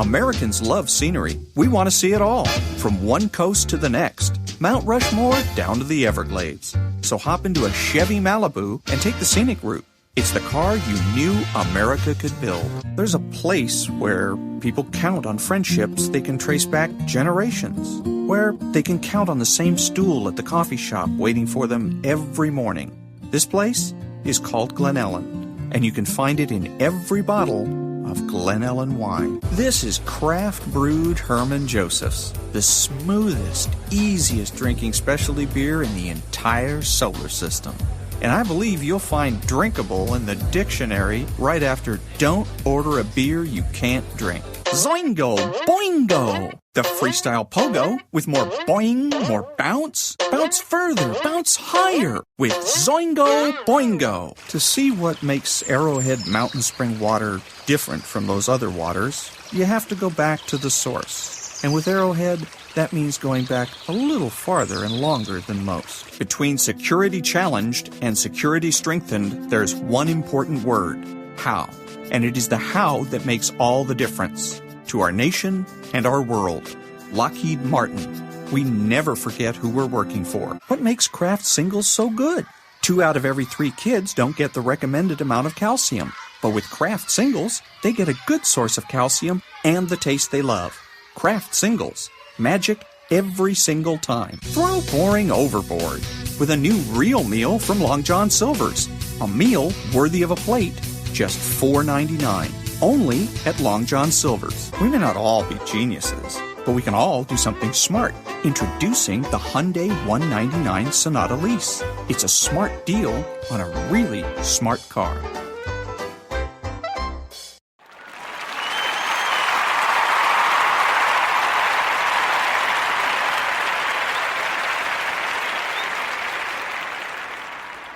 Americans love scenery. We want to see it all, from one coast to the next, Mount Rushmore down to the Everglades. So hop into a Chevy Malibu and take the scenic route. It's the car you knew America could build. There's a place where people count on friendships they can trace back generations, where they can count on the same stool at the coffee shop waiting for them every morning. This place is called Glen Ellen, and you can find it in every bottle of Glen Ellen wine. This is craft brewed Herman Joseph's, the smoothest, easiest drinking specialty beer in the entire solar system. And I believe you'll find drinkable in the dictionary right after don't order a beer you can't drink. Zoingo! Boingo! The freestyle pogo with more boing, more bounce. Bounce further, bounce higher with Zoingo Boingo. To see what makes Arrowhead Mountain Spring water different from those other waters, you have to go back to the source. And with Arrowhead, that means going back a little farther and longer than most. Between security challenged and security strengthened, there's one important word: how. And it is the how that makes all the difference to our nation and our world. Lockheed Martin. We never forget who we're working for. What makes Kraft Singles so good? 2 out of every 3 kids don't get the recommended amount of calcium. But with Kraft Singles, they get a good source of calcium and the taste they love. Kraft Singles. Magic every single time. Throw boring overboard with a new real meal from Long John Silver's. A meal worthy of a plate, just $4.99. Only at Long John Silver's. We may not all be geniuses, but we can all do something smart. Introducing the Hyundai 199 Sonata Lease. It's a smart deal on a really smart car.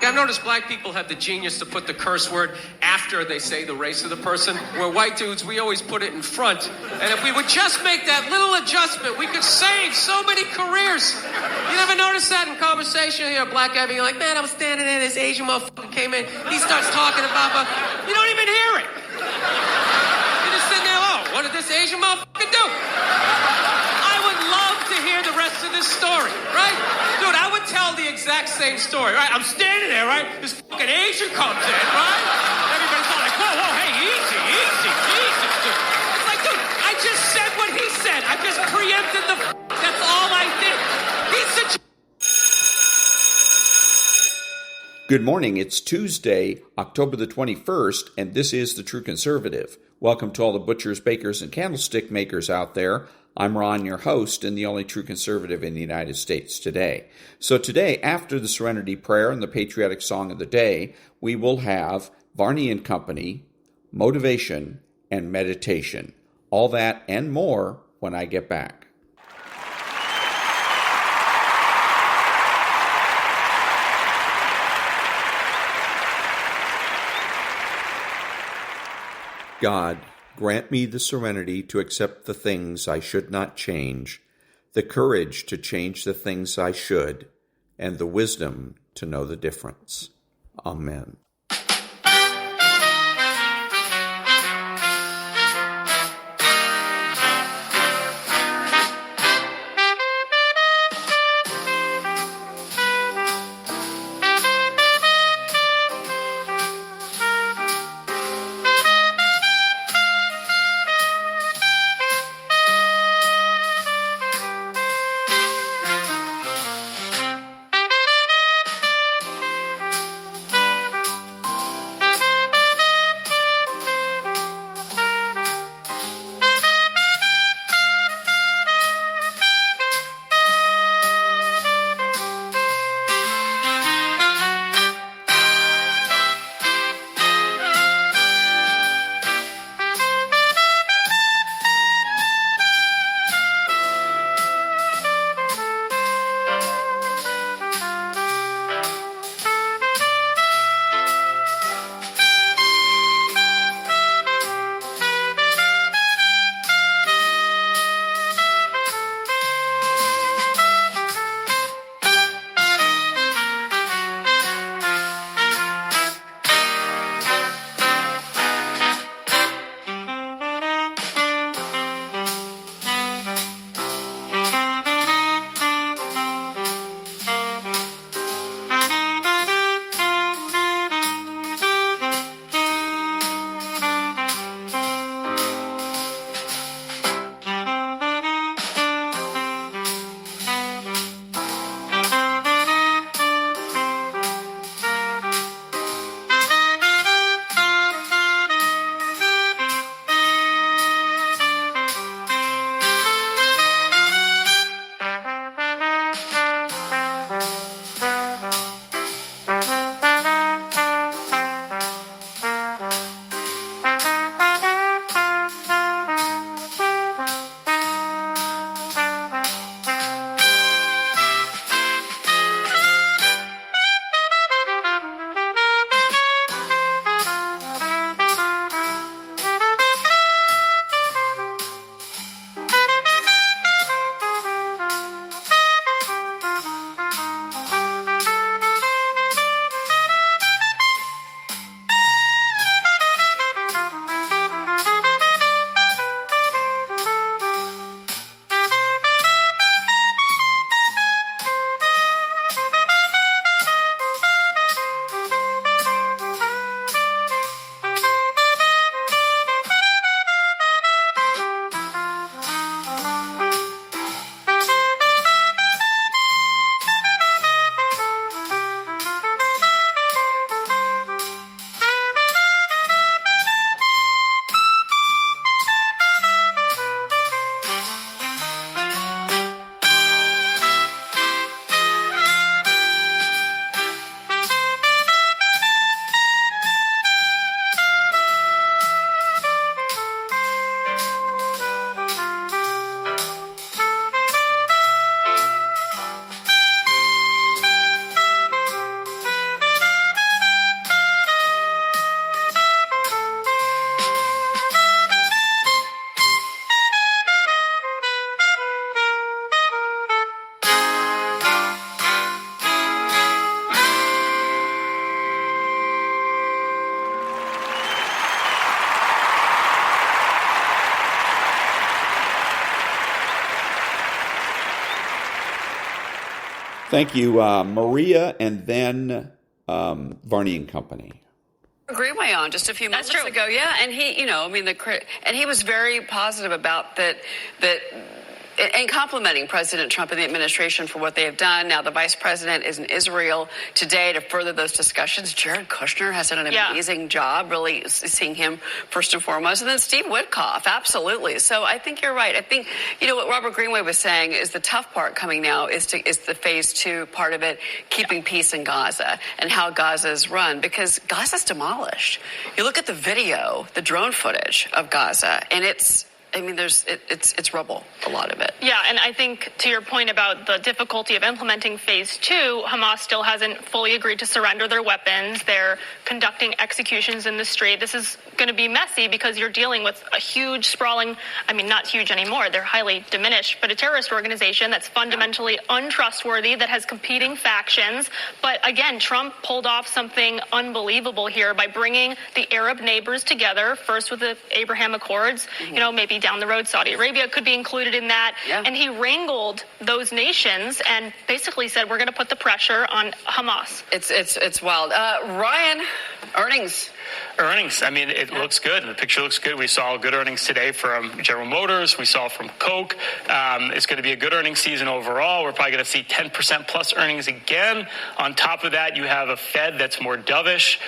I've noticed black people have the genius to put the curse word after they say the race of the person, where white dudes, we always put it in front. And if we would just make that little adjustment, we could save so many careers. You never notice that in conversation? You hear a black guy being like, man, I was standing there, this Asian motherfucker came in, he starts talking about, you don't even hear it. You're just sitting there, oh, what did this Asian motherfucker do? I would love to hear the rest of this story, right? Dude, I would tell the exact same story, right? I'm standing there, right? This fucking Asian comes in, right? Everybody's all like, whoa, hey, easy, dude. It's like, dude, I just said what he said. I just preempted the that's all I did. He's a Good morning. It's Tuesday, October the 21st, and this is The True Conservative. Welcome to all the butchers, bakers, and candlestick makers out there. I'm Ron, your host, and the only true conservative in the United States today. So today, after the Serenity Prayer and the patriotic song of the day, we will have Varney and Company, motivation, and meditation. All that and more when I get back. God, grant me the serenity to accept the things I should not change, the courage to change the things I should, and the wisdom to know the difference. Amen. Thank you, Maria, and then Varney and Company. Greenway on just a few moments ago, yeah, and he, and he was very positive about that, and complimenting President Trump and the administration for what they have done. Now, the vice president is in Israel today to further those discussions. Jared Kushner has done an amazing job, really seeing him first and foremost. And then Steve Witkoff, absolutely. So I think you're right. I think, what Robert Greenway was saying is the tough part coming now is the phase 2 part of it, keeping peace in Gaza and how Gaza is run, because Gaza's demolished. You look at the video, the drone footage of Gaza, and it's rubble, a lot of it. Yeah, and I think to your point about the difficulty of implementing phase 2, Hamas still hasn't fully agreed to surrender their weapons. They're conducting executions in the street. This is going to be messy because you're dealing with a huge, sprawling, not huge anymore, they're highly diminished, but a terrorist organization that's fundamentally untrustworthy, that has competing factions. But again, Trump pulled off something unbelievable here by bringing the Arab neighbors together, first with the Abraham Accords, maybe down the road, Saudi Arabia could be included in that. Yeah. And he wrangled those nations and basically said, we're going to put the pressure on Hamas. It's wild. Ryan, earnings. It looks good. The picture looks good. We saw good earnings today from General Motors. We saw from Coke. It's going to be a good earnings season overall. We're probably going to see 10% plus earnings again. On top of that, you have a Fed that's more dovish.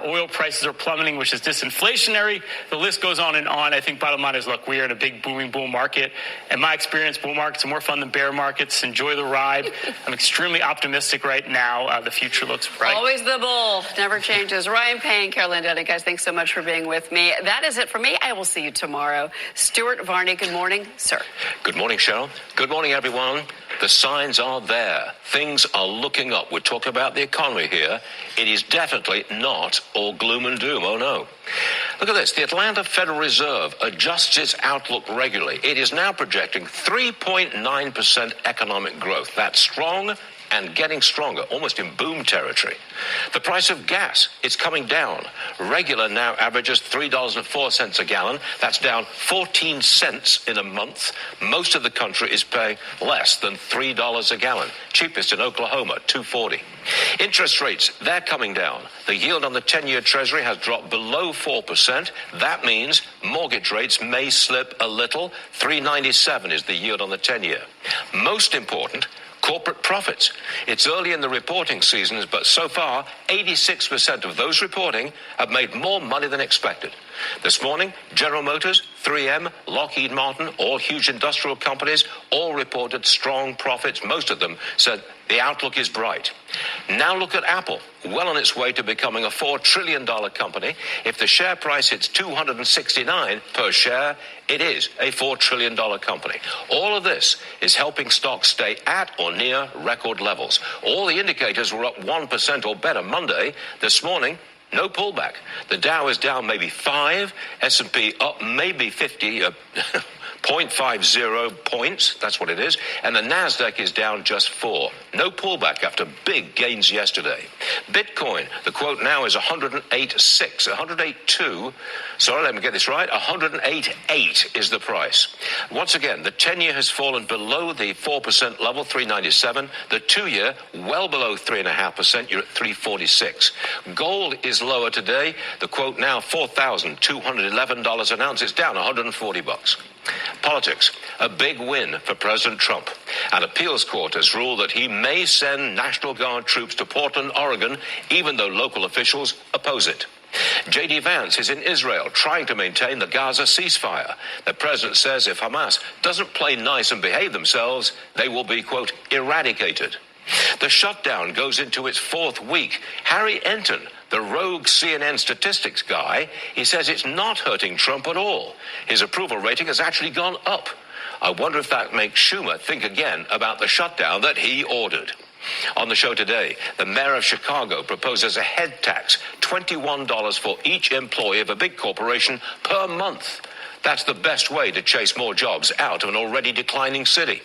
Oil prices are plummeting, which is disinflationary. The list goes on and on. I think bottom line is, look, we are in a big booming bull market. In my experience, bull markets are more fun than bear markets. Enjoy the ride. I'm extremely optimistic right now. The future looks bright. Always the bull. Never changes. Ryan Payne, Carolyn Denny, guys, thanks so much for being with me. That is it for me. I will see you tomorrow. Stuart Varney, good morning, sir. Good morning, Cheryl. Good morning, everyone. The signs are there. Things are looking up. We're talking about the economy here. It is definitely not all gloom and doom. Oh, no. Look at this. The Atlanta Federal Reserve adjusts its outlook regularly. It is now projecting 3.9% economic growth. That's strong and getting stronger, almost in boom territory. The price of gas, it's coming down. Regular now averages $3.04 a gallon. That's down 14 cents in a month. Most of the country is paying less than $3 a gallon. Cheapest in Oklahoma, $2.40. Interest rates, they're coming down. The yield on the 10-year Treasury has dropped below 4%. That means mortgage rates may slip a little. 3.97 is the yield on the 10-year. Most important, corporate profits. It's early in the reporting seasons, but so far, 86% of those reporting have made more money than expected. This morning, General Motors, 3M, Lockheed Martin, all huge industrial companies, all reported strong profits. Most of them said the outlook is bright. Now look at Apple, well on its way to becoming a $4 trillion company. If the share price hits $269 per share, it is a $4 trillion company. All of this is helping stocks stay at or near record levels. All the indicators were up 1% or better Monday. This morning, no pullback. The Dow is down maybe 5, S&P up maybe 0.50 points, that's what it is, and the NASDAQ is down just 4. No pullback after big gains yesterday. Bitcoin, the quote now is 108.6, 108.2, sorry, let me get this right, 108.8 is the price. Once again, the 10-year has fallen below the 4% level, 397. The 2-year, well below 3.5%, you're at 346. Gold is lower today, the quote now $4,211 an ounce, it's down $140. Politics, a big win for President Trump. An appeals court has ruled that he may send National Guard troops to Portland, Oregon, even though local officials oppose it. J.D. Vance is in Israel trying to maintain the Gaza ceasefire. The president says if Hamas doesn't play nice and behave themselves, they will be, quote, eradicated. The shutdown goes into its 4th week. Harry Enton, the rogue CNN statistics guy, he says it's not hurting Trump at all. His approval rating has actually gone up. I wonder if that makes Schumer think again about the shutdown that he ordered. On the show today, the mayor of Chicago proposes a head tax, $21 for each employee of a big corporation per month. That's the best way to chase more jobs out of an already declining city.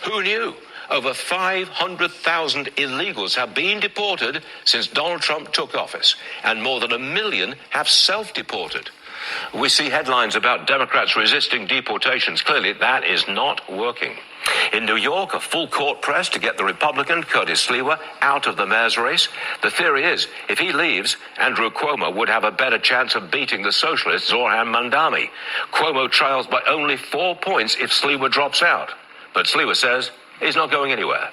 Who knew? Over 500,000 illegals have been deported since Donald Trump took office, and more than 1 million have self-deported. We see headlines about Democrats resisting deportations. Clearly, that is not working. In New York, a full court press to get the Republican, Curtis Sliwa, out of the mayor's race. The theory is, if he leaves, Andrew Cuomo would have a better chance of beating the socialist Zohran Mamdani. Cuomo trails by only 4 points if Sliwa drops out. But Sliwa says he's not going anywhere.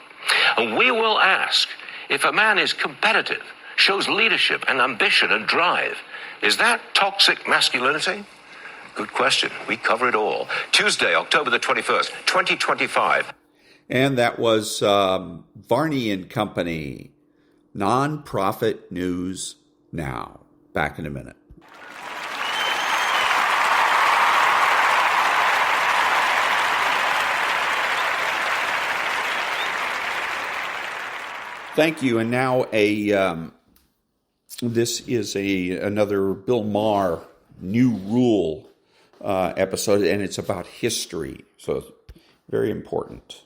And we will ask, if a man is competitive, shows leadership and ambition and drive, is that toxic masculinity? Good question. We cover it all. Tuesday, October the 21st, 2025. And that was Varney and Company, Nonprofit News Now. Back in a minute. Thank you. And now this is another Bill Maher new rule episode, and it's about history. So very important.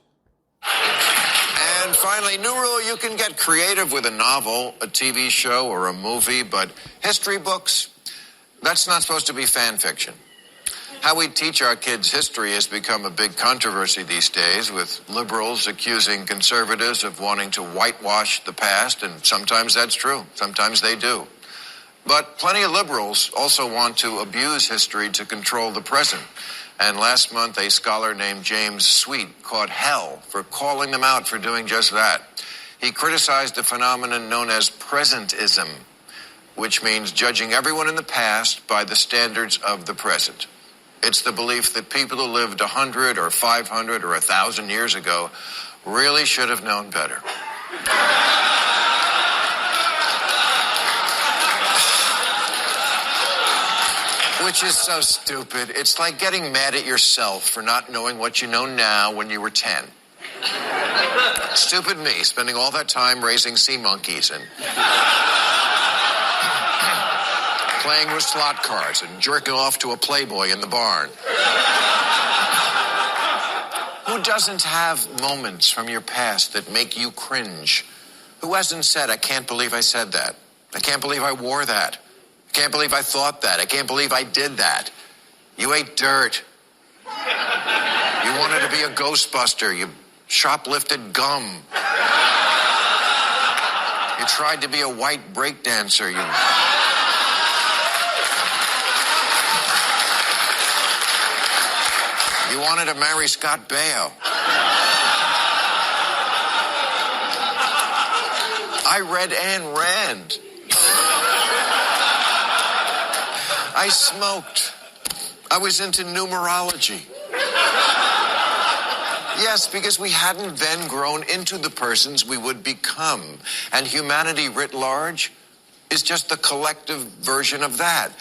And finally, new rule, you can get creative with a novel, a TV show, or a movie, but history books, that's not supposed to be fan fiction. How we teach our kids history has become a big controversy these days, with liberals accusing conservatives of wanting to whitewash the past, and sometimes that's true. Sometimes they do. But plenty of liberals also want to abuse history to control the present. And last month, a scholar named James Sweet caught hell for calling them out for doing just that. He criticized a phenomenon known as presentism, which means judging everyone in the past by the standards of the present. It's the belief that people who lived 100 or 500 or 1,000 years ago really should have known better. Which is so stupid. It's like getting mad at yourself for not knowing what you know now when you were 10. Stupid me, spending all that time raising sea monkeys and playing with slot cards and jerking off to a Playboy in the barn. Who doesn't have moments from your past that make you cringe? Who hasn't said, I can't believe I said that. I can't believe I wore that. I can't believe I thought that. I can't believe I did that. You ate dirt. You wanted to be a Ghostbuster. You shoplifted gum. You tried to be a white breakdancer. You wanted to marry Scott Baio. I read Ayn Rand. I smoked. I was into numerology. Yes, because we hadn't then grown into the persons we would become. And humanity writ large is just the collective version of that.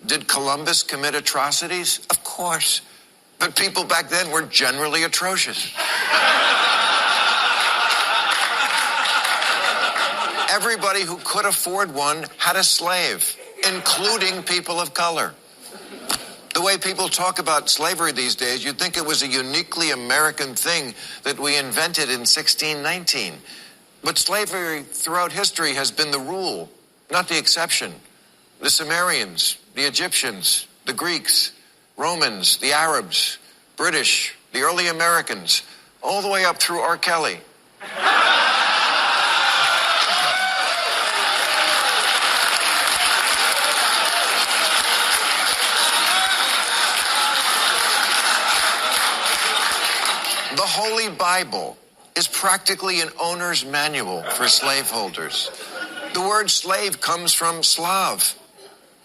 Did Columbus commit atrocities? Of course. But people back then were generally atrocious. Everybody who could afford one had a slave, including people of color. The way people talk about slavery these days, you'd think it was a uniquely American thing that we invented in 1619. But slavery throughout history has been the rule, not the exception. The Sumerians, the Egyptians, the Greeks, Romans, the Arabs, British, the early Americans, all the way up through R. Kelly. The Holy Bible is practically an owner's manual for slaveholders. The word slave comes from Slav,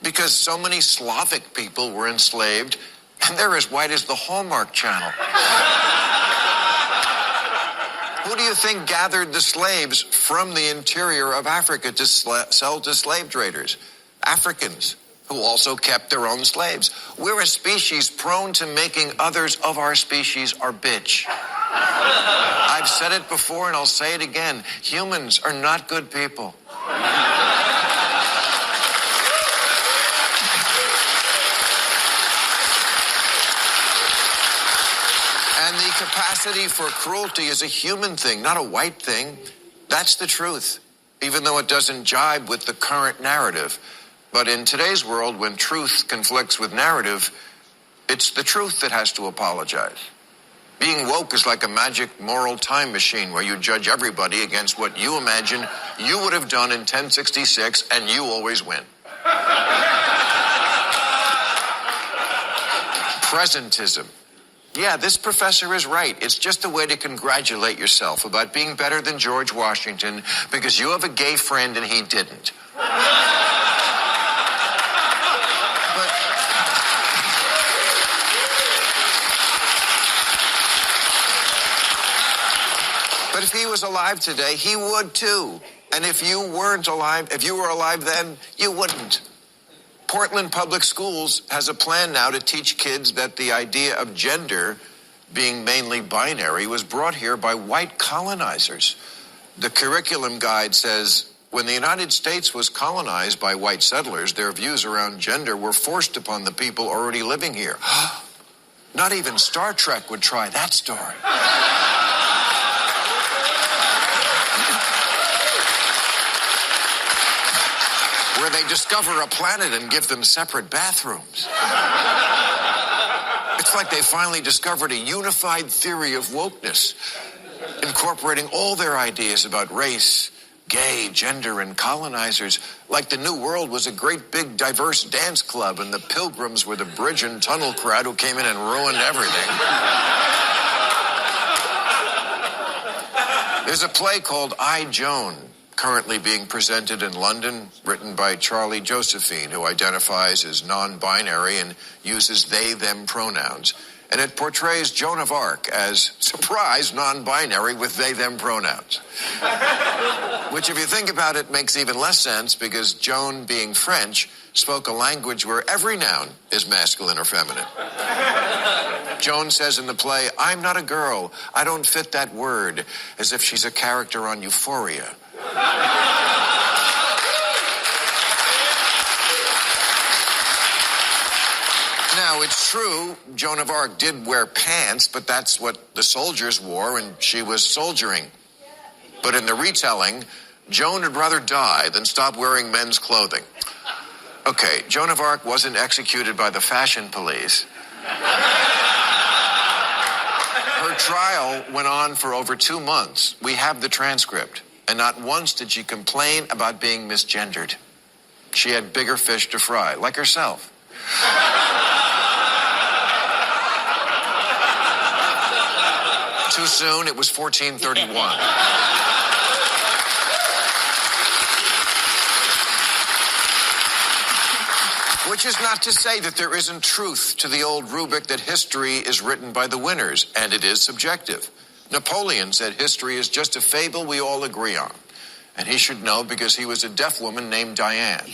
because so many Slavic people were enslaved, and they're as white as the Hallmark Channel. Who do you think gathered the slaves from the interior of Africa to sell to slave traders? Africans, who also kept their own slaves. We're a species prone to making others of our species our bitch. I've said it before and I'll say it again. Humans are not good people. And the capacity for cruelty is a human thing, not a white thing. That's the truth, even though it doesn't jibe with the current narrative. But in today's world, when truth conflicts with narrative, it's the truth that has to apologize. Being woke is like a magic moral time machine where you judge everybody against what you imagine you would have done in 1066, and you always win. Presentism. Yeah, this professor is right. It's just a way to congratulate yourself about being better than George Washington because you have a gay friend and he didn't. But if he was alive today, he would too. And if you were alive then, you wouldn't. Portland Public Schools has a plan now to teach kids that the idea of gender being mainly binary was brought here by white colonizers. The curriculum guide says, when the United States was colonized by white settlers, their views around gender were forced upon the people already living here. Not even Star Trek would try that story. Where they discover a planet and give them separate bathrooms. It's like they finally discovered a unified theory of wokeness, incorporating all their ideas about race, gay, gender, and colonizers, like the New World was a great big diverse dance club and the Pilgrims were the bridge and tunnel crowd who came in and ruined everything. There's a play called I, Joan, currently being presented in London, written by Charlie Josephine, who identifies as non-binary and uses they-them pronouns. And it portrays Joan of Arc as, surprise, non-binary with they-them pronouns. Which, if you think about it, makes even less sense because Joan, being French, spoke a language where every noun is masculine or feminine. Joan says in the play, I'm not a girl, I don't fit that word, as if she's a character on Euphoria. Now, it's true, Joan of Arc did wear pants, but that's what the soldiers wore, and she was soldiering. But in the retelling, Joan would rather die than stop wearing men's clothing. Okay, Joan of Arc wasn't executed by the fashion police. Her trial went on for over 2 months. We have the transcript. And not once did she complain about being misgendered. She had bigger fish to fry, like herself. Too soon, it was 1431. Which is not to say that there isn't truth to the old rubric that history is written by the winners, and it is subjective. Napoleon said history is just a fable we all agree on. And he should know because he was a deaf woman named Diane.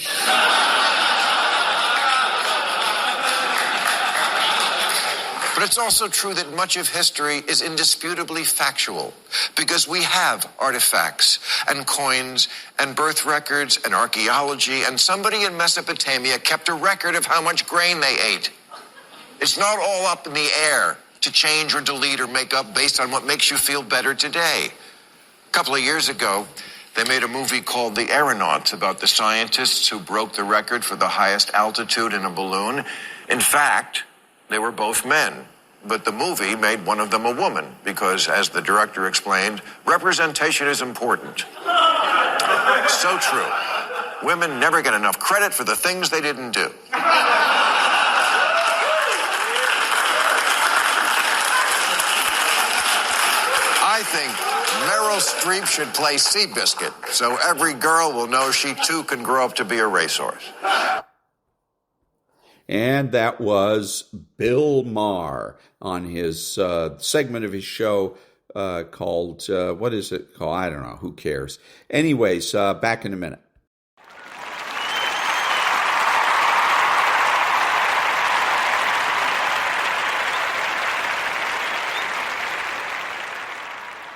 But it's also true that much of history is indisputably factual because we have artifacts and coins and birth records and archaeology, and somebody in Mesopotamia kept a record of how much grain they ate. It's not all up in the air to change or delete or make up based on what makes you feel better today. A couple of years ago, they made a movie called The Aeronauts about the scientists who broke the record for the highest altitude in a balloon. In fact, they were both men, but the movie made one of them a woman because, as the director explained, representation is important. So true. Women never get enough credit for the things they didn't do. I think Meryl Streep should play Seabiscuit, so every girl will know she too can grow up to be a racehorse. And that was Bill Maher on his segment of his show called, what is it called? I don't know. Who cares? Anyways, back in a minute.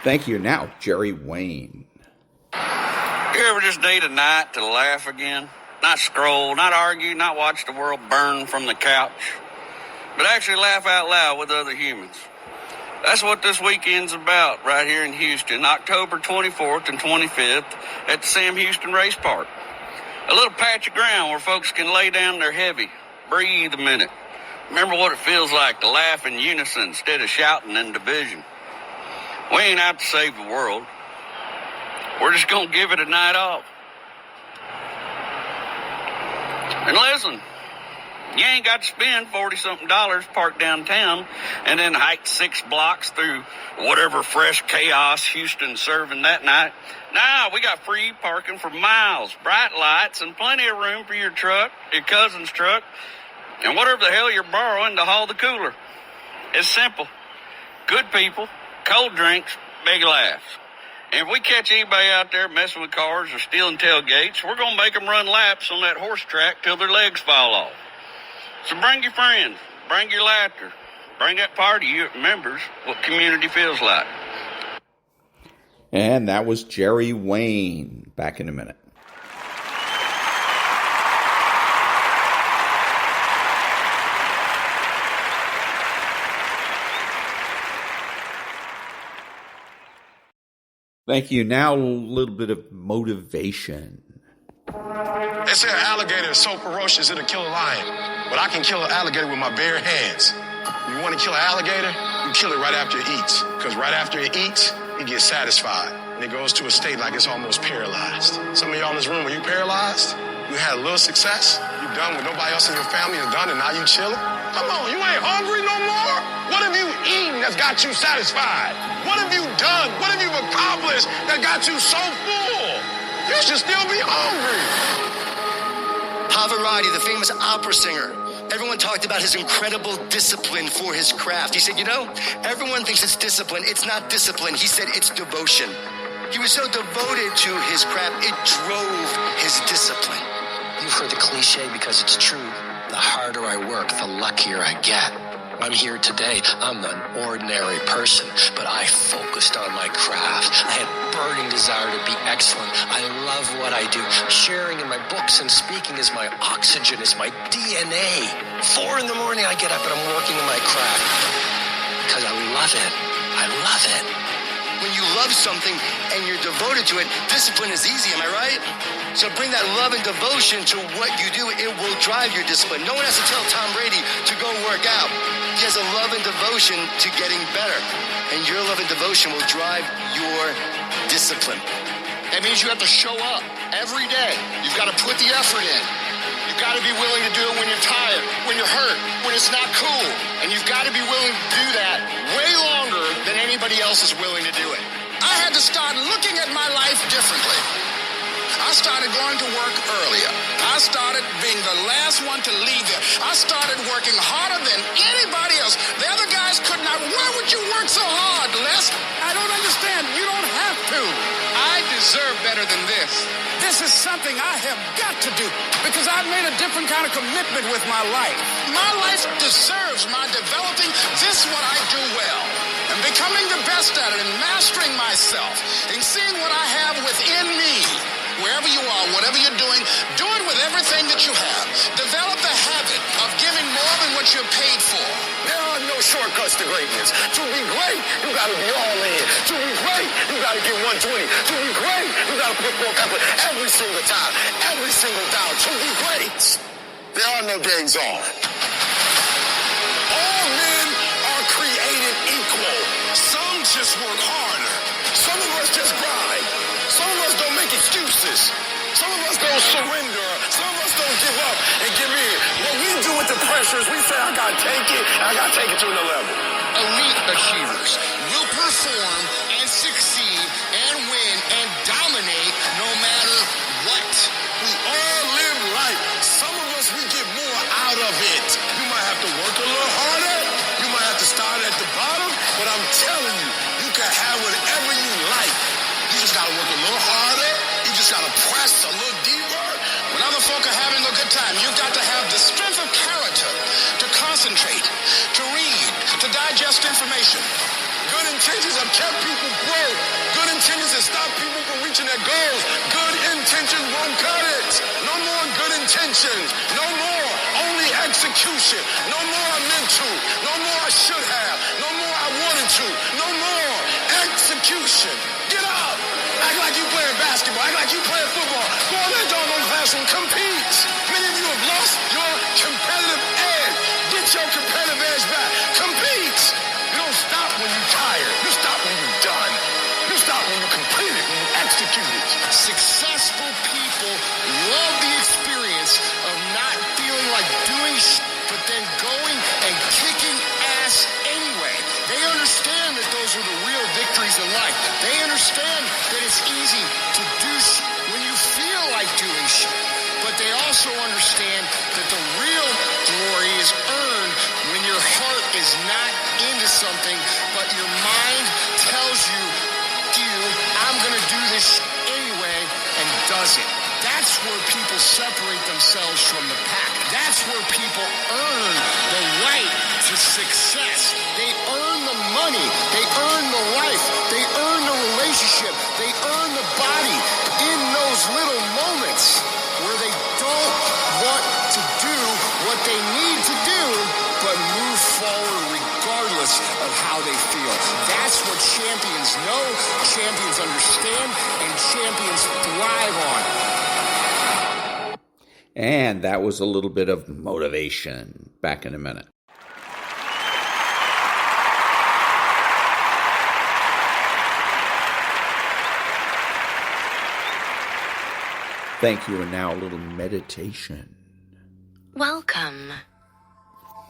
Thank you. Now, Jerry Wayne. You ever just need a night to laugh again? Not scroll, not argue, not watch the world burn from the couch, but actually laugh out loud with other humans. That's what this weekend's about right here in Houston, October 24th and 25th at the Sam Houston Race Park. A little patch of ground where folks can lay down their heavy, breathe a minute. Remember what it feels like to laugh in unison instead of shouting in division. We ain't out to save the world. We're just going to give it a night off. And listen, you ain't got to spend $40-something parked downtown and then hike 6 blocks through whatever fresh chaos Houston's serving that night. Nah, we got free parking for miles, bright lights, and plenty of room for your truck, your cousin's truck, and whatever the hell you're borrowing to haul the cooler. It's simple. Good people, cold drinks, big laughs. And if we catch anybody out there messing with cars or stealing tailgates, we're going to make them run laps on that horse track till their legs fall off. So bring your friends, bring your laughter, bring that part of you that remembers what community feels like. And that was Jerry Wayne. Back in a minute. Thank you. Now a little bit of motivation. They say an alligator is so ferocious it'll kill a lion. But I can kill an alligator with my bare hands. You want to kill an alligator? You kill it right after it eats. Because right after it eats, it gets satisfied. And it goes to a state like it's almost paralyzed. Some of y'all in this room, are you paralyzed? You had a little success? You done what nobody else in your family has done and now you chilling? Come on, you ain't hungry no more? What have you eaten that's got you satisfied? What have you done? What have you accomplished that got you so full? You should still be hungry. Pavarotti, the famous opera singer, everyone talked about his incredible discipline for his craft. He said, everyone thinks it's discipline. It's not discipline. He said it's devotion. He was so devoted to his craft, it drove his discipline. You've heard the cliche because it's true. The harder I work, the luckier I get. I'm here today. I'm an ordinary person, but I focused on my craft. I had burning desire to be excellent. I love what I do. Sharing in my books and speaking is my oxygen, is my DNA. 4 a.m, I get up and I'm working on my craft because I love it. I love it. When you love something and you're devoted to it, discipline is easy, am I right? So bring that love and devotion to what you do. It will drive your discipline. No one has to tell Tom Brady to go work out. He has a love and devotion to getting better. And your love and devotion will drive your discipline. That means you have to show up every day. You've got to put the effort in. You've got to be willing to do it when you're tired, when you're hurt, when it's not cool. And you've got to be willing to do that way longer than anybody else is willing to do it. I had to start looking at my life differently. I started going to work earlier. I started being the last one to leave there. I started working harder than anybody else. The other guys could not. Why would you work so hard, Les? I don't understand. You don't have to. I deserve better than this. This is something I have got to do because I've made a different kind of commitment with my life. My life deserves my developing this what I do well and becoming the best at it and mastering myself and seeing what I have within me. Wherever you are, whatever you're doing, do it with everything that you have. Develop the habit of giving more than what you're paid for. There are no shortcuts to greatness. To be great, you gotta be all in. To be great, you gotta get 120. To be great, you gotta put more effort every single time, every single down. To be great, there are no days off. All men are created equal. Some just work harder. Some of us just grind. Some of us don't make excuses. Some of us don't surrender. Some of us don't give up and give in. What we do with the pressure is we say, I gotta take it, and I gotta take it to another level. Elite achievers will perform and succeed and win and dominate no matter what. We all live life. Some of us, we get more out of it. You might have to work a little harder. You might have to start at the bottom, but I'm telling you, you can have whatever you like. You just gotta work a little harder. You just gotta press a little deeper. When other folk are having a good time, you've got to have the strength of character to concentrate, to read, to digest information. Good intentions have kept people broke. Good intentions have stopped people from reaching their goals. Good intentions won't cut it. No more good intentions. No more only execution. No more I meant to. No more I should have. No more I wanted to. No more execution. Get up. Act like you playing basketball. Act like you playing football. Go on there, don't have wrestling, compete. Many of you have lost your competitive edge. Get your competitive edge back. Compete. You don't stop when you're tired. You stop when you're done. You stop when you complete it, when you execute it. Successful people love the experience of not feeling like doing but then going and kicking ass anyway. They understand that those are the real victories in life. They understand that it's easy to do when you feel like doing shit. But they also understand that the real glory is earned when your heart is not into something, but your mind tells you, I'm going to do this anyway, and does it. That's where people separate themselves from the pack. That's where people earn the right to success. They earn the money. They earn the life. They earn the relationship. They earn the body in those little moments where they don't want to do what they need to do, but move forward regardless of how they feel. That's what champions know, champions understand, and champions thrive on. And that was a little bit of motivation. Back in a minute. Thank you, and now a little meditation. Welcome.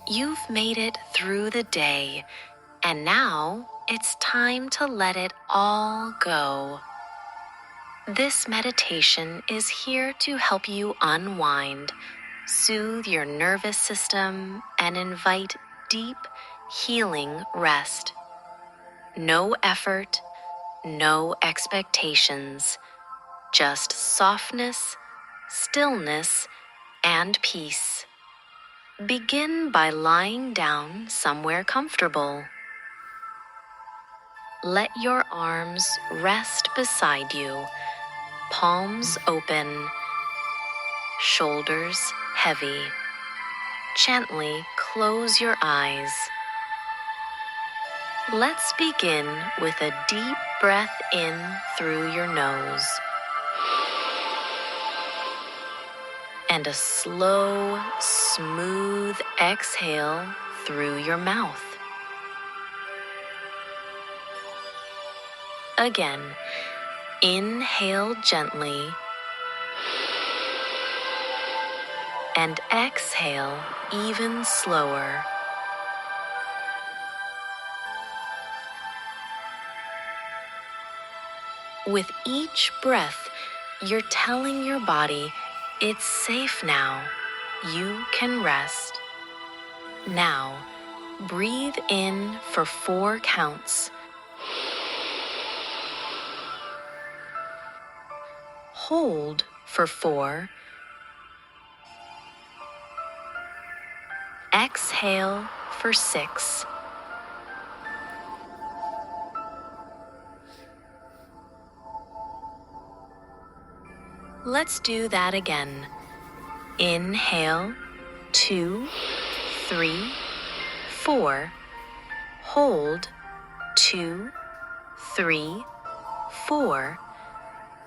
You've made it through the day, and now it's time to let it all go. This meditation is here to help you unwind, soothe your nervous system, and invite deep, healing rest. No effort, no expectations, just softness, stillness, and peace. Begin by lying down somewhere comfortable. Let your arms rest beside you, palms open, shoulders heavy. Gently close your eyes. Let's begin with a deep breath in through your nose and a slow, smooth exhale through your mouth. Again, inhale gently and exhale even slower. With each breath, you're telling your body, it's safe now. You can rest. Now, breathe in for 4 counts. Hold for 4. Exhale for 6. Let's do that again. Inhale, 2, 3, 4. Hold, 2, 3, 4.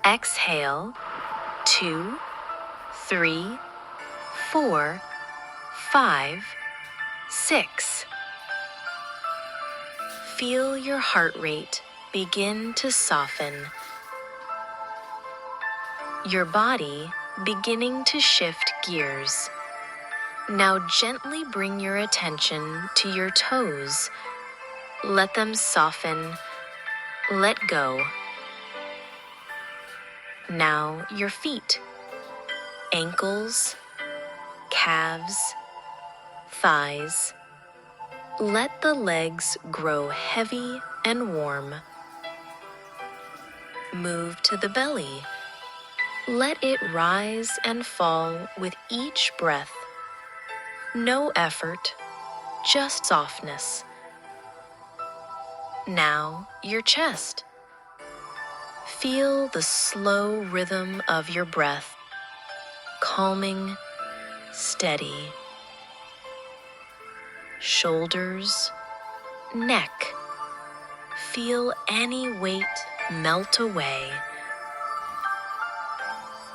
Exhale, 2, 3, 4, 5, 6. Feel your heart rate begin to soften. Your body beginning to shift gears. Now gently bring your attention to your toes. Let them soften. Let go. Now your feet, ankles, calves, thighs. Let the legs grow heavy and warm. Move to the belly. Let it rise and fall with each breath. No effort, just softness. Now your chest. Feel the slow rhythm of your breath, calming, steady. Shoulders, neck. Feel any weight melt away.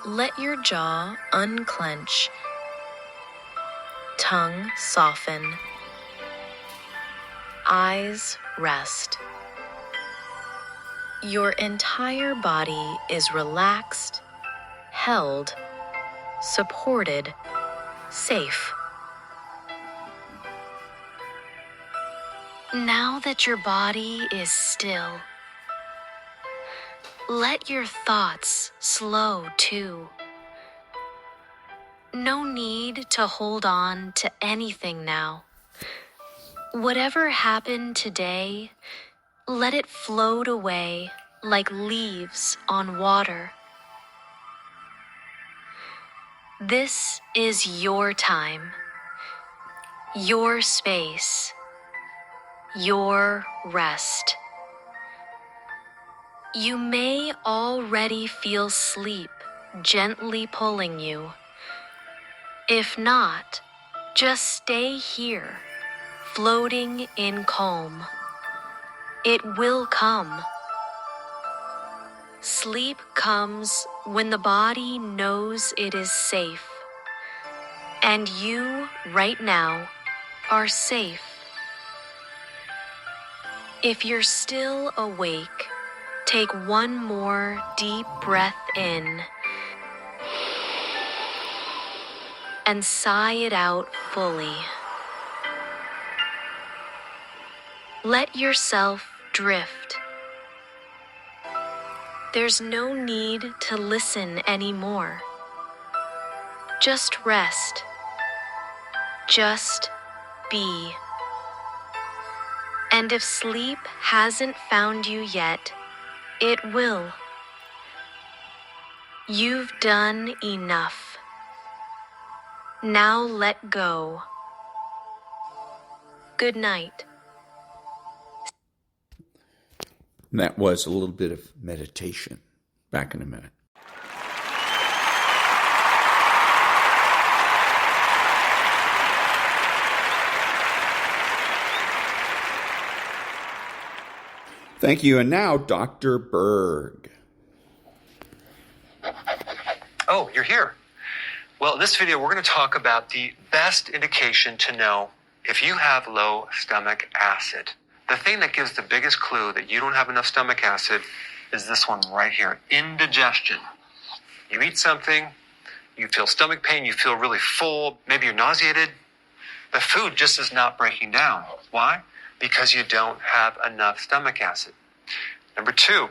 Let your jaw unclench, tongue soften, eyes rest. Your entire body is relaxed, held, supported, safe. Now that your body is still, let your thoughts slow too. No need to hold on to anything now. Whatever happened today, let it float away like leaves on water. This is your time, your space, your rest. You may already feel sleep gently pulling you. If not, just stay here, floating in calm. It will come. Sleep comes when the body knows it is safe. And you, right now, are safe. If you're still awake, take one more deep breath in and sigh it out fully. Let yourself drift. There's no need to listen anymore. Just rest. Just be. And if sleep hasn't found you yet, it will. You've done enough. Now let go. Good night. And that was a little bit of meditation. Back in a minute. Thank you. And now, Dr. Burr. Oh, you're here. Well, in this video, we're going to talk about the best indication to know if you have low stomach acid. The thing that gives the biggest clue that you don't have enough stomach acid is this one right here, indigestion. You eat something, you feel stomach pain, you feel really full, maybe you're nauseated. The food just is not breaking down. Why? Because you don't have enough stomach acid. Number 2,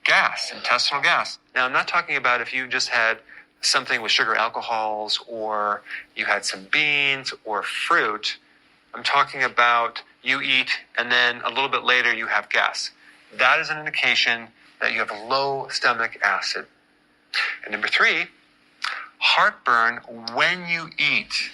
gas, intestinal gas. Now, I'm not talking about if you just had something with sugar alcohols or you had some beans or fruit. I'm talking about you eat and then a little bit later you have gas. That is an indication that you have low stomach acid. And number 3, heartburn when you eat.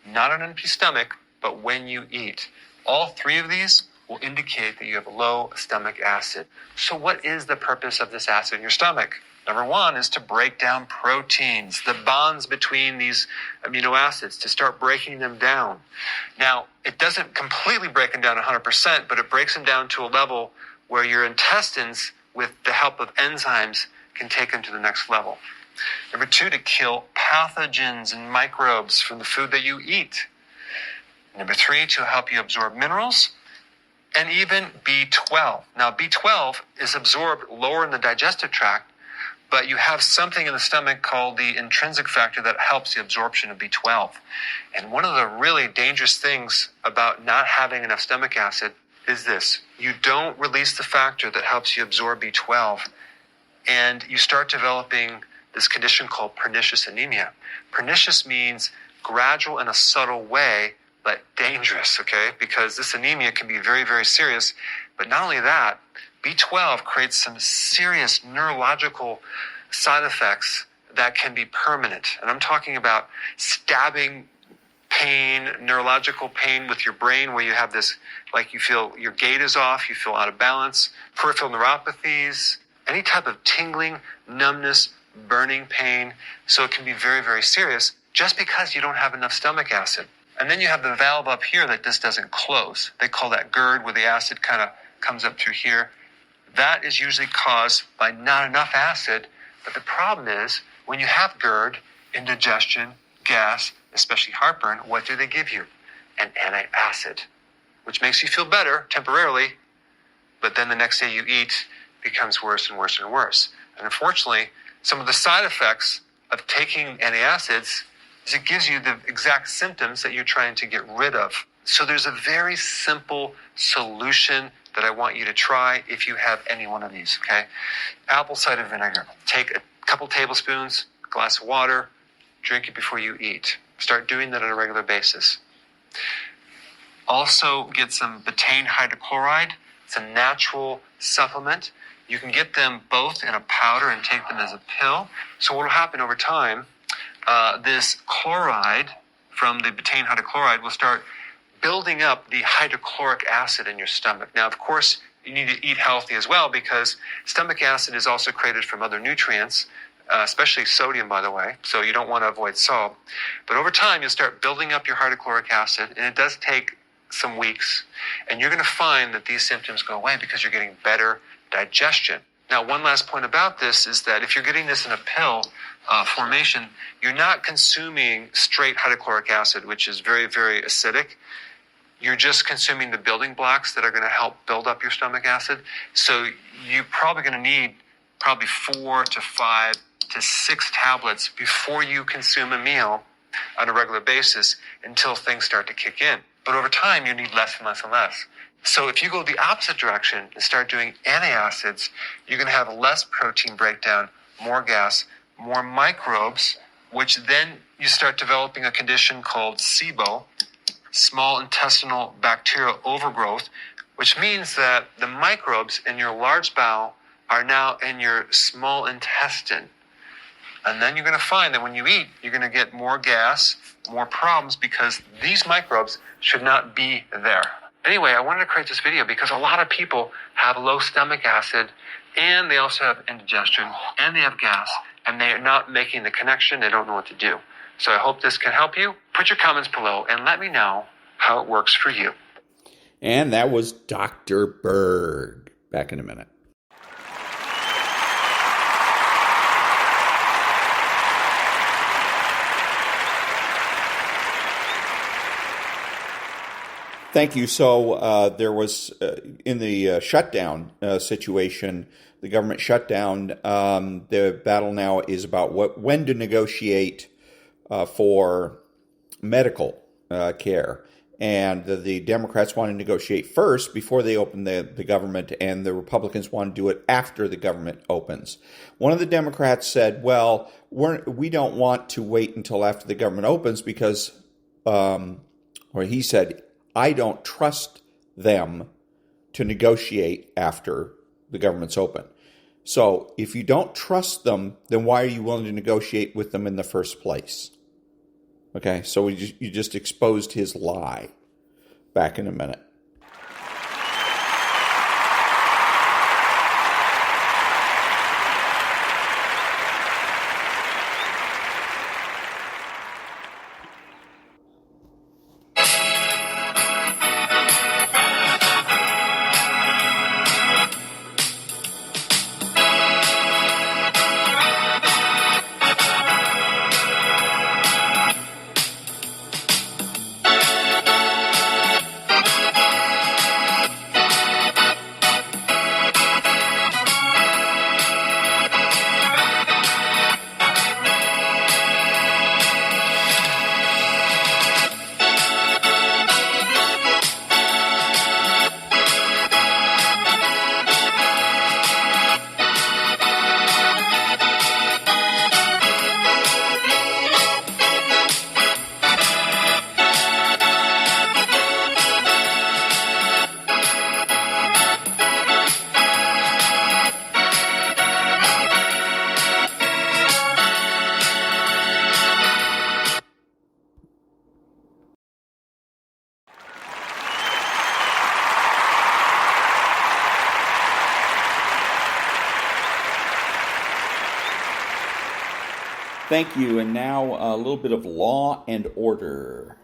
Not on an empty stomach, but when you eat. All 3 of these will indicate that you have low stomach acid. So what is the purpose of this acid in your stomach? Number 1 is to break down proteins, the bonds between these amino acids, to start breaking them down. Now, it doesn't completely break them down 100%, but it breaks them down to a level where your intestines, with the help of enzymes, can take them to the next level. Number 2, to kill pathogens and microbes from the food that you eat. Number 3, to help you absorb minerals, and even B12. Now, B12 is absorbed lower in the digestive tract, but you have something in the stomach called the intrinsic factor that helps the absorption of B12. And one of the really dangerous things about not having enough stomach acid is this. You don't release the factor that helps you absorb B12, and you start developing this condition called pernicious anemia. Pernicious means gradual in a subtle way, but dangerous, okay? Because this anemia can be very, very serious. But not only that, B12 creates some serious neurological side effects that can be permanent. And I'm talking about stabbing pain, neurological pain with your brain where you have this, like you feel your gait is off, you feel out of balance, peripheral neuropathies, any type of tingling, numbness, burning pain. So it can be very, very serious just because you don't have enough stomach acid. And then you have the valve up here that this doesn't close. They call that GERD, where the acid kind of comes up through here. That is usually caused by not enough acid But the problem is, when you have GERD, indigestion, gas, especially heartburn, what do they give you? An antacid, which makes you feel better temporarily, but then the next day you eat becomes worse and worse and worse. And unfortunately, some of the side effects of taking antacids is it gives you the exact symptoms that you're trying to get rid of. So there's a very simple solution that I want you to try if you have any one of these, okay? Apple cider vinegar. Take a couple tablespoons, a glass of water, drink it before you eat. Start doing that on a regular basis. Also get some betaine hydrochloride. It's a natural supplement. You can get them both in a powder and take them as a pill. So what will happen over time, this chloride from the betaine hydrochloride will start building up the hydrochloric acid in your stomach. Now, of course, you need to eat healthy as well because stomach acid is also created from other nutrients, especially sodium, by the way, so you don't want to avoid salt. But over time, you'll start building up your hydrochloric acid, and it does take some weeks, and you're going to find that these symptoms go away because you're getting better digestion. Now, one last point about this is that if you're getting this in a pill formation, you're not consuming straight hydrochloric acid, which is very, very acidic. You're just consuming the building blocks that are going to help build up your stomach acid. So you're probably going to need 4 to 5 to 6 tablets before you consume a meal on a regular basis until things start to kick in. But over time, you need less and less and less. So if you go the opposite direction and start doing antacids, you're going to have less protein breakdown, more gas, more microbes, which then you start developing a condition called SIBO, small intestinal bacterial overgrowth, which means that the microbes in your large bowel are now in your small intestine. And then you're going to find that when you eat, you're going to get more gas, more problems, because these microbes should not be there. Anyway, I wanted to create this video because a lot of people have low stomach acid, and they also have indigestion, and they have gas, and they're not making the connection. They don't know what to do. So I hope this can help you. Put your comments below and let me know how it works for you. And that was Dr. Burr. Back in a minute. Thank you. So there was, in the shutdown situation, the government shutdown, the battle now is about when to negotiate for medical care. And the Democrats want to negotiate first before they open the government, and the Republicans want to do it after the government opens. One of the Democrats said, well, we don't want to wait until after the government opens because, or he said, I don't trust them to negotiate after the government's open. So if you don't trust them, then why are you willing to negotiate with them in the first place? Okay, so you just exposed his lie. Back in a minute. Thank you. And now a little bit of law and order.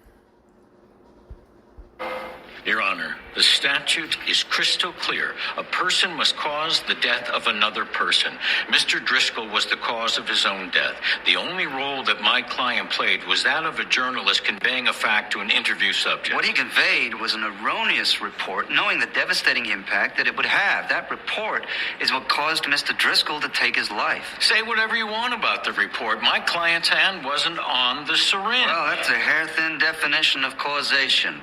Your Honor, The statute is crystal clear. A person must cause the death of another person. Mr. Driscoll was the cause of his own death. The only role that my client played was that of a journalist conveying a fact to an interview subject. What he conveyed was an erroneous report, knowing the devastating impact that it would have. That report is what caused Mr. Driscoll to take his life. Say whatever you want about the report. My client's hand wasn't on the syringe. Well, that's a hair-thin definition of causation.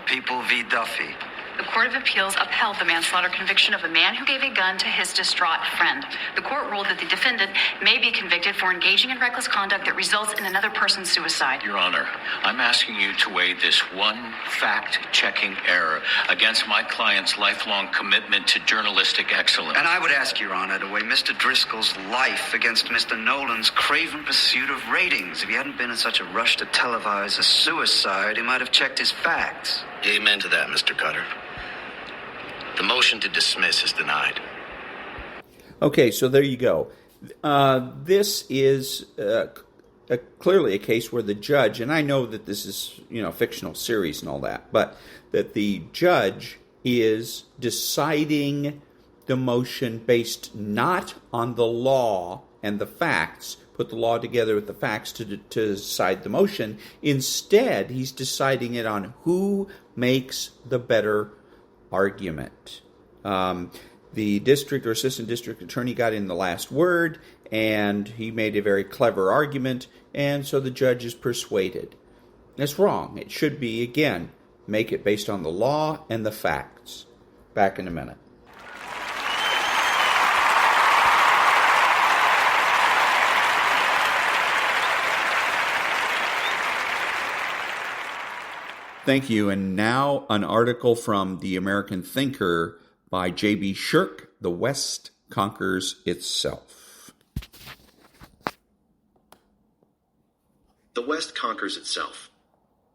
People v. Duffy. The Court of Appeals upheld the manslaughter conviction of the man who gave a gun to his distraught friend. The court ruled that the defendant may be convicted for engaging in reckless conduct that results in another person's suicide. Your Honor, I'm asking you to weigh this one fact-checking error against my client's lifelong commitment to journalistic excellence. And I would ask, Your Honor, to weigh Mr. Driscoll's life against Mr. Nolan's craven pursuit of ratings. If he hadn't been in such a rush to televise a suicide, he might have checked his facts. Amen to that, Mr. Cutter. The motion to dismiss is denied. Okay, so there you go. This is clearly a case where the judge, and I know that this is, a fictional series and all that, but that the judge is deciding the motion based not on the law and the facts, put the law together with the facts to decide the motion. Instead, he's deciding it on who makes the better argument. The district or assistant district attorney got in the last word, and he made a very clever argument, and so the judge is persuaded. That's wrong. It should be, again, make it based on the law and the facts. Back in a minute. Thank you. And now an article from The American Thinker by J.B. Shirk, The West Conquers Itself. The West conquers itself.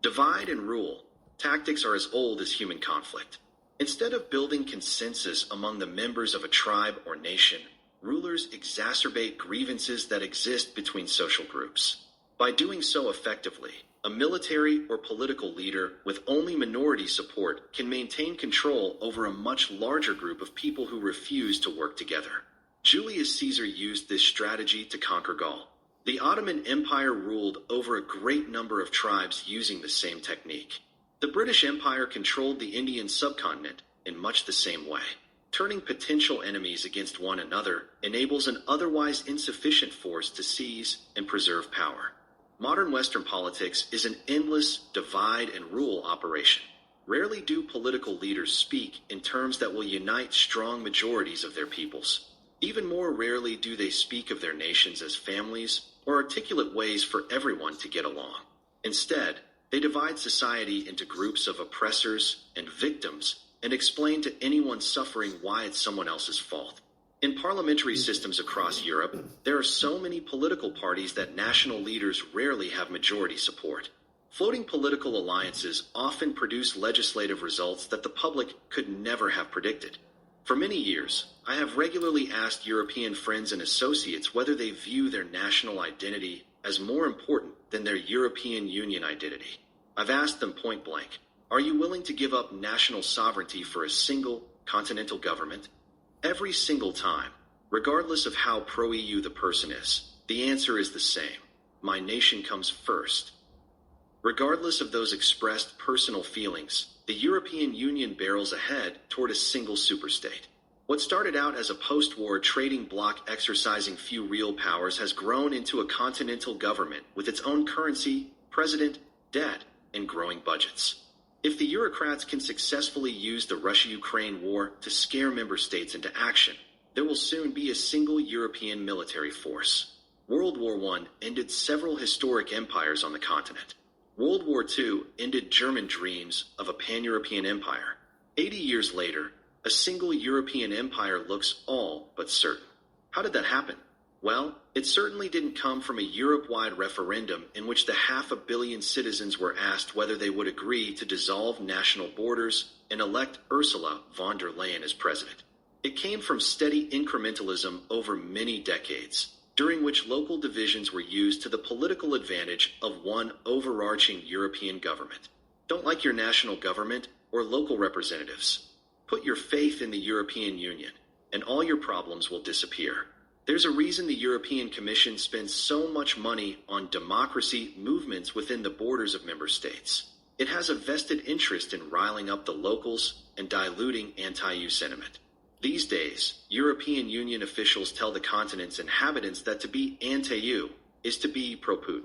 Divide and rule. Tactics are as old as human conflict. Instead of building consensus among the members of a tribe or nation, rulers exacerbate grievances that exist between social groups. By doing so effectively, a military or political leader with only minority support can maintain control over a much larger group of people who refuse to work together. Julius Caesar used this strategy to conquer Gaul. The Ottoman Empire ruled over a great number of tribes using the same technique. The British Empire controlled the Indian subcontinent in much the same way. Turning potential enemies against one another enables an otherwise insufficient force to seize and preserve power. Modern Western politics is an endless divide and rule operation. Rarely do political leaders speak in terms that will unite strong majorities of their peoples. Even more rarely do they speak of their nations as families or articulate ways for everyone to get along. Instead, they divide society into groups of oppressors and victims and explain to anyone suffering why it's someone else's fault. In parliamentary systems across Europe, there are so many political parties that national leaders rarely have majority support. Floating political alliances often produce legislative results that the public could never have predicted. For many years, I have regularly asked European friends and associates whether they view their national identity as more important than their European Union identity. I've asked them point blank, are you willing to give up national sovereignty for a single continental government? Every single time, regardless of how pro-EU the person is, the answer is the same. My nation comes first. Regardless of those expressed personal feelings, the European Union barrels ahead toward a single superstate. What started out as a post-war trading bloc exercising few real powers has grown into a continental government with its own currency, president, debt, and growing budgets. If the Eurocrats can successfully use the Russia-Ukraine war to scare member states into action, there will soon be a single European military force. World War I ended several historic empires on the continent. World War II ended German dreams of a pan-European empire. 80 years later, a single European empire looks all but certain. How did that happen? Well, it certainly didn't come from a Europe-wide referendum in which the 500 million citizens were asked whether they would agree to dissolve national borders and elect Ursula von der Leyen as president. It came from steady incrementalism over many decades, during which local divisions were used to the political advantage of one overarching European government. Don't like your national government? or local representatives. Put your faith in the European Union, and all your problems will disappear. There's a reason the European Commission spends so much money on democracy movements within the borders of member states. It has a vested interest in riling up the locals and diluting anti-EU sentiment. These days, European Union officials tell the continent's inhabitants that to be anti-EU is to be pro-Putin.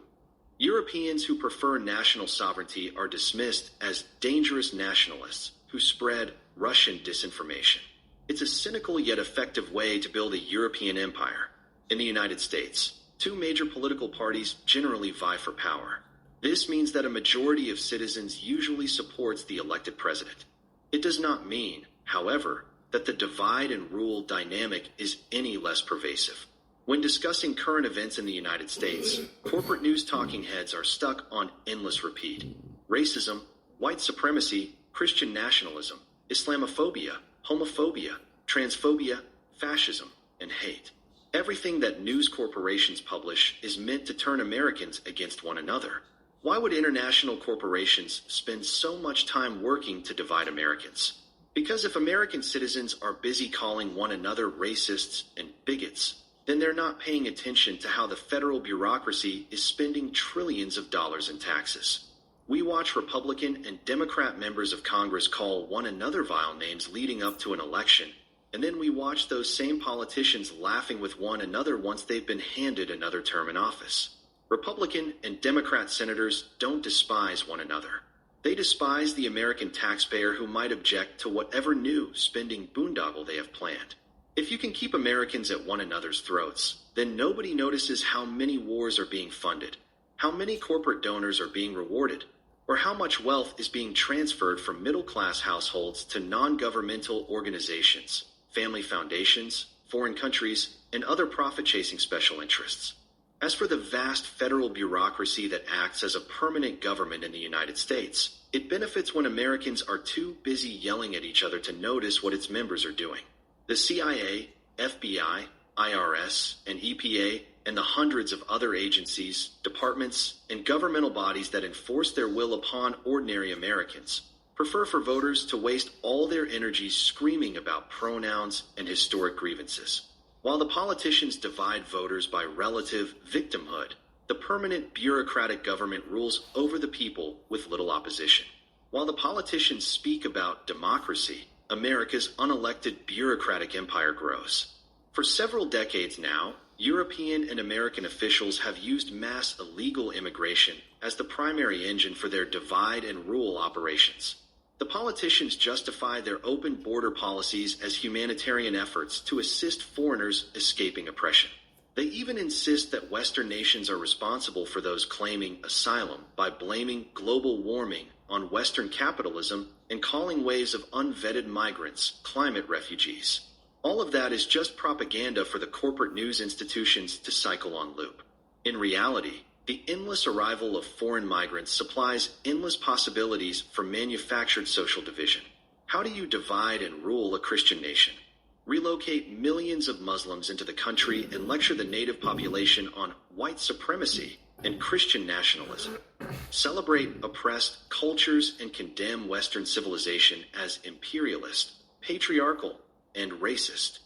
Europeans who prefer national sovereignty are dismissed as dangerous nationalists who spread Russian disinformation. It's a cynical yet effective way to build a European empire. In the United States, two major political parties generally vie for power. This means that a majority of citizens usually supports the elected president. It does not mean, however, that the divide and rule dynamic is any less pervasive. When discussing current events in the United States, corporate news talking heads are stuck on endless repeat. Racism, white supremacy, Christian nationalism, Islamophobia, homophobia, transphobia, fascism, and hate. Everything that news corporations publish is meant to turn Americans against one another. Why would international corporations spend so much time working to divide Americans? Because if American citizens are busy calling one another racists and bigots, then they're not paying attention to how the federal bureaucracy is spending trillions of dollars in taxes. We watch Republican and Democrat members of Congress call one another vile names leading up to an election, and then we watch those same politicians laughing with one another once they've been handed another term in office. Republican and Democrat senators don't despise one another. They despise the American taxpayer who might object to whatever new spending boondoggle they have planned. If you can keep Americans at one another's throats, then nobody notices how many wars are being funded, how many corporate donors are being rewarded, or how much wealth is being transferred from middle-class households to non-governmental organizations, family foundations, foreign countries, and other profit-chasing special interests. As for the vast federal bureaucracy that acts as a permanent government in the United States, it benefits when Americans are too busy yelling at each other to notice what its members are doing. The CIA, FBI, IRS, and EPA, and the hundreds of other agencies, departments, and governmental bodies that enforce their will upon ordinary Americans prefer for voters to waste all their energy screaming about pronouns and historic grievances. While the politicians divide voters by relative victimhood, the permanent bureaucratic government rules over the people with little opposition. While the politicians speak about democracy, America's unelected bureaucratic empire grows. For several decades now, European and American officials have used mass illegal immigration as the primary engine for their divide and rule operations. The politicians justify their open border policies as humanitarian efforts to assist foreigners escaping oppression. They even insist that Western nations are responsible for those claiming asylum by blaming global warming on Western capitalism and calling waves of unvetted migrants climate refugees. All of that is just propaganda for the corporate news institutions to cycle on loop. In reality, the endless arrival of foreign migrants supplies endless possibilities for manufactured social division. How do you divide and rule a Christian nation? Relocate millions of Muslims into the country and lecture the native population on white supremacy and Christian nationalism. Celebrate oppressed cultures and condemn Western civilization as imperialist, patriarchal, and racist.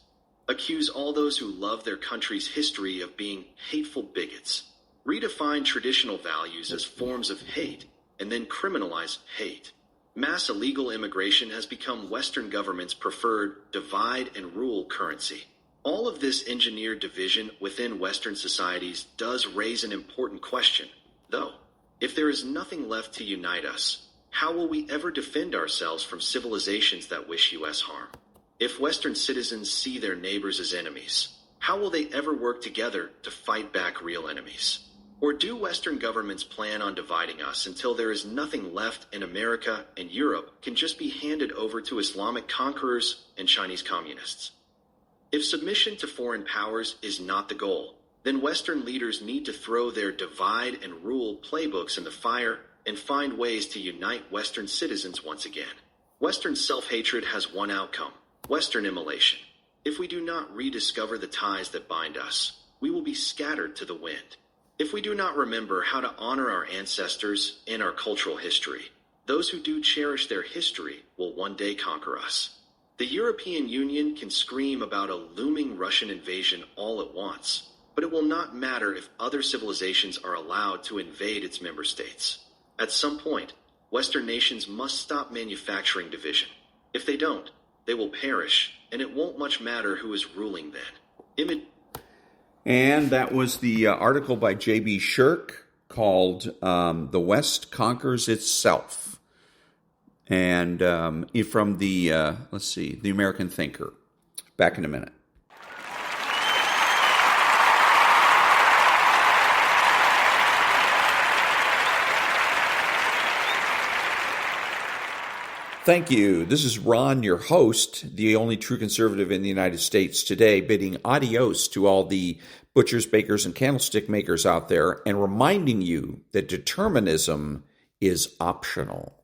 Accuse all those who love their country's history of being hateful bigots. Redefine traditional values as forms of hate, and then criminalize hate. Mass illegal immigration has become Western governments' preferred divide and rule currency. All of this engineered division within Western societies does raise an important question, though. If there is nothing left to unite us, how will we ever defend ourselves from civilizations that wish U.S. harm? If Western citizens see their neighbors as enemies, how will they ever work together to fight back real enemies? Or do Western governments plan on dividing us until there is nothing left and America and Europe can just be handed over to Islamic conquerors and Chinese communists? If submission to foreign powers is not the goal, then Western leaders need to throw their divide and rule playbooks in the fire and find ways to unite Western citizens once again. Western self-hatred has one outcome: Western immolation. If we do not rediscover the ties that bind us, we will be scattered to the wind. If we do not remember how to honor our ancestors and our cultural history, those who do cherish their history will one day conquer us. The European Union can scream about a looming Russian invasion all it wants, but it will not matter if other civilizations are allowed to invade its member states. At some point, Western nations must stop manufacturing division. If they don't, they will perish, and it won't much matter who is ruling then. And that was the article by J.B. Shirk called The West Conquers Itself. And from the, The American Thinker. Back in a minute. Thank you. This is Ron, your host, the only true conservative in the United States today, bidding adios to all the butchers, bakers, and candlestick makers out there, and reminding you that determinism is optional.